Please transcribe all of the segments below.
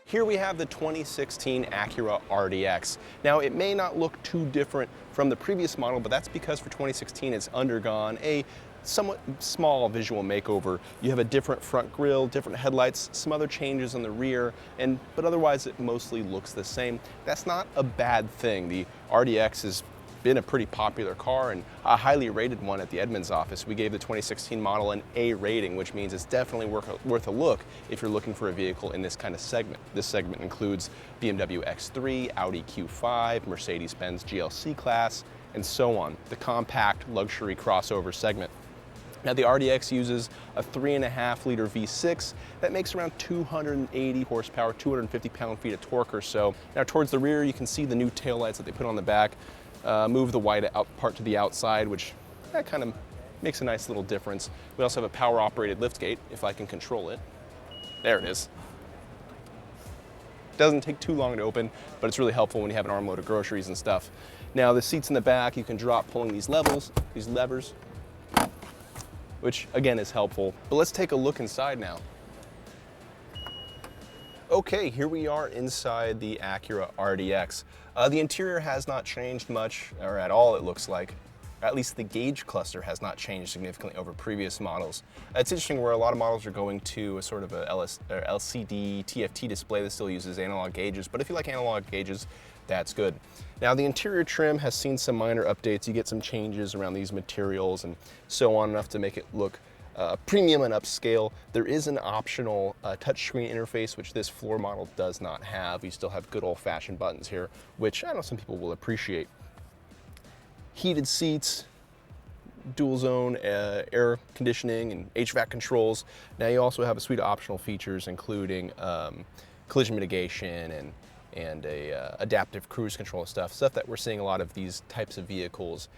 Here we have the 2016 Acura RDX. Now, it may not look too different from the previous model, but that's because for 2016 it's undergone a somewhat small visual makeover. You have a different front grille, different headlights, some other changes on the rear, but otherwise it mostly looks the same. That's not a bad thing. The RDX has been a pretty popular car and a highly rated one at the Edmunds office. We gave the 2016 model an A rating, which means it's definitely worth a look if you're looking for a vehicle in this kind of segment. This segment includes BMW X3, Audi Q5, Mercedes-Benz GLC class, and so on, the compact luxury crossover segment. Now, the RDX uses a 3.5-liter V6 that makes around 280 horsepower, 250 pound-feet of torque or so. Now, towards the rear, you can see the new taillights that they put on the back. Move the white part to the outside, which kind of makes a nice little difference. We also have a power-operated liftgate, if I can control it. There it is. Doesn't take too long to open, but it's really helpful when you have an armload of groceries and stuff. Now, the seats in the back, you can drop pulling these levers, which again is helpful. But let's take a look inside now. Okay, here we are inside the Acura RDX. The interior has not changed much, or at all it looks like. At least the gauge cluster has not changed significantly over previous models. It's interesting where a lot of models are going to a sort of a LCD TFT display that still uses analog gauges, but if you like analog gauges, that's good. Now, the interior trim has seen some minor updates. You get some changes around these materials and so on, enough to make it look premium and upscale. There is an optional touchscreen interface, which this floor model does not have. You still have good old-fashioned buttons here, which I know some people will appreciate. Heated seats, dual zone air conditioning and HVAC controls. Now, you also have a suite of optional features, including collision mitigation and adaptive cruise control stuff that we're seeing a lot of these types of vehicles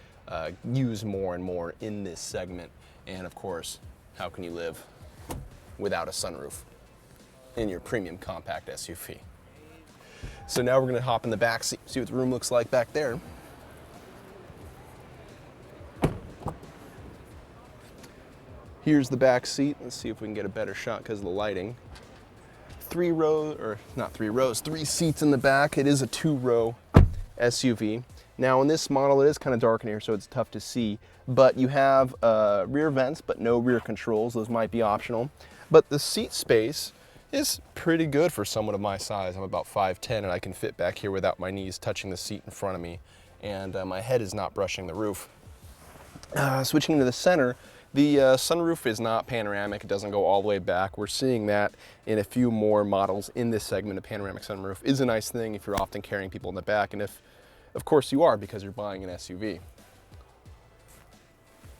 use more and more in this segment. And of course, how can you live without a sunroof in your premium compact SUV? So now we're going to hop in the back seat, see what the room looks like back there. Here's the back seat. Let's see if we can get a better shot because of the lighting. Three seats in the back. It is a 2-row SUV. Now, in this model, it is kind of dark in here, so it's tough to see, but you have rear vents, but no rear controls. Those might be optional. But the seat space is pretty good for someone of my size. I'm about 5'10", and I can fit back here without my knees touching the seat in front of me, and my head is not brushing the roof. Switching to the center, the sunroof is not panoramic. It doesn't go all the way back. We're seeing that in a few more models in this segment. A panoramic sunroof is a nice thing if you're often carrying people in the back, and if, of course, you are because you're buying an SUV.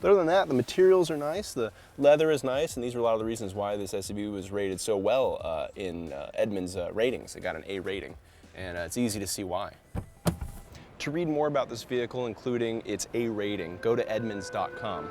But other than that, the materials are nice, the leather is nice, and these are a lot of the reasons why this SUV was rated so well in Edmunds ratings. It got an A rating, and it's easy to see why. To read more about this vehicle, including its A rating, go to edmunds.com.